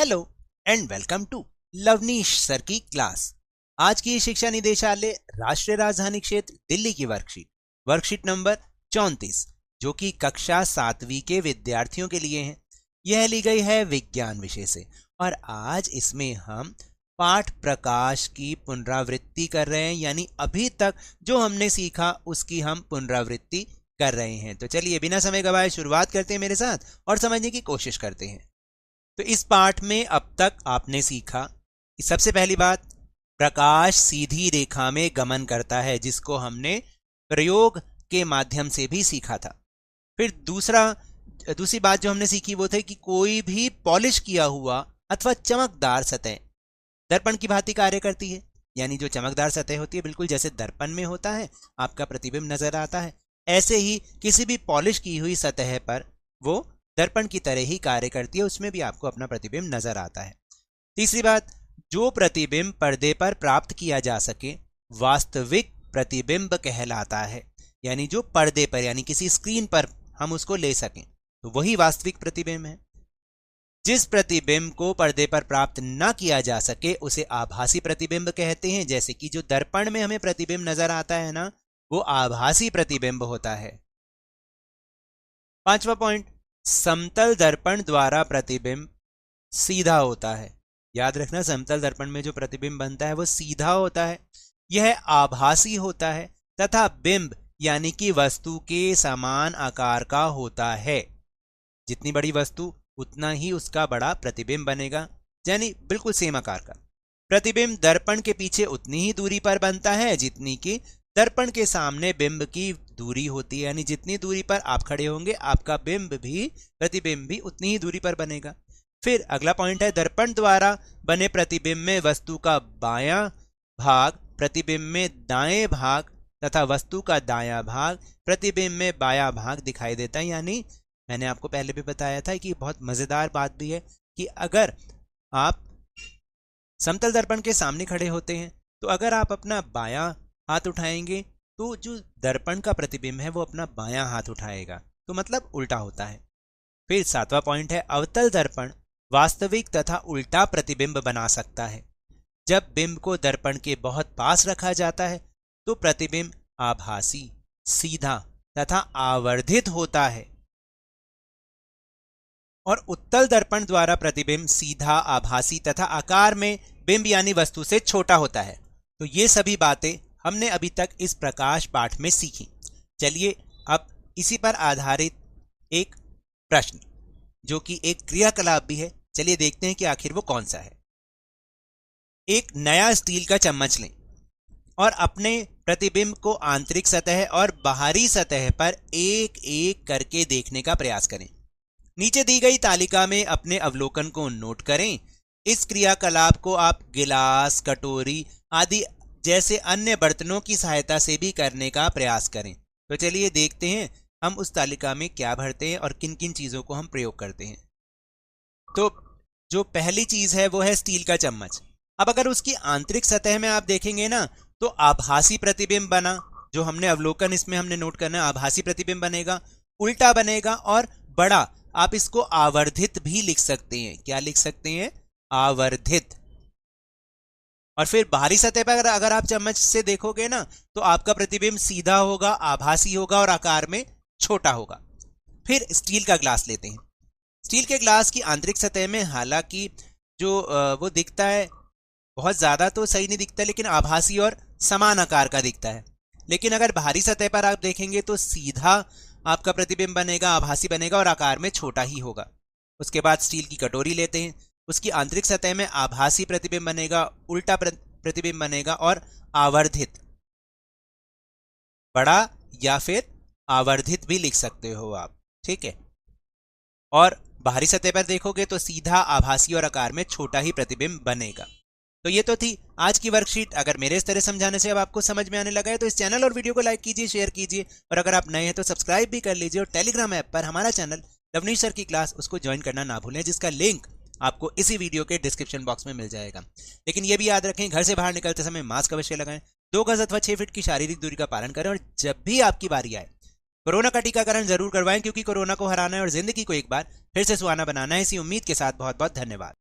Hello and welcome to Lovneesh sir की class. आज की शिक्षा निदेशालय राष्ट्रीय राजधानी क्षेत्र दिल्ली की वर्कशीट नंबर 34 जो कि कक्षा 7वीं के विद्यार्थियों के लिए है। यह ली गई है विज्ञान विषय से और आज इसमें हम पाठ प्रकाश की पुनरावृत्ति कर रहे हैं, यानी अभी तक जो हमने सीखा उसकी हम पुनरावृत्ति कर रहे हैं। तो चलिए बिना समय गवाए शुरुआत करते हैं मेरे साथ और समझने की कोशिश करते हैं। तो इस पाठ में अब तक आपने सीखा कि सबसे पहली बात, प्रकाश सीधी रेखा में गमन करता है, जिसको हमने प्रयोग के माध्यम से भी सीखा था। फिर दूसरी बात जो हमने सीखी वो थी कि कोई भी पॉलिश किया हुआ अथवा चमकदार सतह दर्पण की भांति कार्य करती है, यानी जो चमकदार सतह होती है बिल्कुल जैसे दर्पण में होता है आपका प्रतिबिंब नजर आता है, ऐसे ही किसी भी पॉलिश की हुई सतह पर वो दर्पण की तरह ही कार्य करती है, उसमें भी आपको अपना प्रतिबिंब नजर आता है। तीसरी बात, जो प्रतिबिंब पर्दे पर प्राप्त किया जा सके वास्तविक प्रतिबिंब कहलाता है, यानी जो पर्दे पर यानी किसी स्क्रीन पर हम उसको ले सकें तो वही वास्तविक प्रतिबिंब है। जिस प्रतिबिंब को पर्दे पर प्राप्त न किया जा सके उसे आभासी प्रतिबिंब कहते हैं, जैसे कि जो दर्पण में हमें प्रतिबिंब नजर आता है ना, वो आभासी प्रतिबिंब होता है। पांचवा पॉइंट, समतल दर्पण द्वारा प्रतिबिंब सीधा होता है। याद रखना, समतल दर्पण में जो प्रतिबिंब बनता है वो सीधा होता है, यह आभासी होता है तथा बिंब यानी कि वस्तु के समान आकार का होता है। जितनी बड़ी वस्तु उतना ही उसका बड़ा प्रतिबिंब बनेगा, यानी बिल्कुल सेम आकार का। प्रतिबिंब दर्पण के पीछे उतनी ही दूरी पर बनता है जितनी कि दर्पण के सामने बिंब की दूरी होती है, यानी जितनी दूरी पर आप खड़े होंगे आपका प्रतिबिंब भी उतनी ही दूरी पर बनेगा। फिर अगला पॉइंट है, दर्पण द्वारा बने प्रतिबिंब में वस्तु का बायां भाग प्रतिबिंब में दाएं भाग तथा वस्तु का दायां भाग प्रतिबिंब में बायां भाग दिखाई देता है। यानी मैंने आपको पहले भी बताया था कि बहुत मजेदार बात भी है कि अगर आप समतल दर्पण के सामने खड़े होते हैं तो अगर आप अपना बायां हाथ उठाएंगे तो जो दर्पण का प्रतिबिंब है वो अपना बायां हाथ उठाएगा, तो मतलब उल्टा होता है। फिर सातवां पॉइंट है, अवतल दर्पण वास्तविक तथा उल्टा प्रतिबिंब बना सकता है। जब बिंब को दर्पण के बहुत पास रखा जाता है तो प्रतिबिंब आभासी, सीधा तथा आवर्धित होता है और उत्तल दर्पण द्वारा प्रतिबिंब सीधा, आभासी तथा आकार में बिंब यानी वस्तु से छोटा होता है। तो ये सभी बातें हमने अभी तक इस प्रकाश पाठ में सीखी। चलिए अब इसी पर आधारित एक प्रश्न जो कि एक क्रियाकलाप भी है, चलिए देखते हैं कि आखिर वो कौन सा है। एक नया स्टील का चम्मच लें और अपने प्रतिबिंब को आंतरिक सतह और बाहरी सतह पर एक एक करके देखने का प्रयास करें। नीचे दी गई तालिका में अपने अवलोकन को नोट करें। इस क्रियाकलाप को आप गिलास, कटोरी आदि जैसे अन्य बर्तनों की सहायता से भी करने का प्रयास करें। तो चलिए देखते हैं हम उस तालिका में क्या भरते हैं और किन किन चीजों को हम प्रयोग करते हैं। तो जो पहली चीज है वो है स्टील का चम्मच। अब अगर उसकी आंतरिक सतह में आप देखेंगे ना तो आभासी प्रतिबिंब बना, जो हमने अवलोकन इसमें हमने नोट करना है, आभासी प्रतिबिंब बनेगा, उल्टा बनेगा और बड़ा। आप इसको आवर्धित भी लिख सकते हैं। क्या लिख सकते हैं? आवर्धित। और फिर बाहरी सतह पर अगर आप चम्मच से देखोगे ना तो आपका प्रतिबिंब सीधा होगा, आभासी होगा और आकार में छोटा होगा। फिर स्टील का ग्लास लेते हैं। स्टील के ग्लास की आंतरिक सतह में हालांकि जो वो दिखता है बहुत ज्यादा तो सही नहीं दिखता, लेकिन आभासी और समान आकार का दिखता है। लेकिन अगर बाहरी सतह पर आप देखेंगे तो सीधा आपका प्रतिबिंब बनेगा, आभासी बनेगा और आकार में छोटा ही होगा। उसके बाद स्टील की कटोरी लेते हैं। उसकी आंतरिक सतह में आभासी प्रतिबिंब बनेगा, उल्टा प्रतिबिंब बनेगा और आवर्धित, बड़ा या फिर आवर्धित भी लिख सकते हो आप, ठीक है। और बाहरी सतह पर देखोगे तो सीधा, आभासी और आकार में छोटा ही प्रतिबिंब बनेगा। तो ये तो थी आज की वर्कशीट। अगर मेरे इस तरह समझाने से अब आपको समझ में आने लगा है तो इस चैनल और वीडियो को लाइक कीजिए, शेयर कीजिए और अगर आप नए हैं तो सब्सक्राइब भी कर लीजिए। और टेलीग्राम ऐप पर हमारा चैनल लवनीश सर की क्लास, उसको ज्वाइन करना ना भूलें, जिसका लिंक आपको इसी वीडियो के डिस्क्रिप्शन बॉक्स में मिल जाएगा। लेकिन यह भी याद रखें, घर से बाहर निकलते समय मास्क अवश्य लगाएं, 2 गज अथवा 6 फीट की शारीरिक दूरी का पालन करें और जब भी आपकी बारी आए कोरोना का टीकाकरण जरूर करवाएं, क्योंकि कोरोना को हराना है और जिंदगी को एक बार फिर से सुहाना बनाना है। इसी उम्मीद के साथ बहुत बहुत धन्यवाद।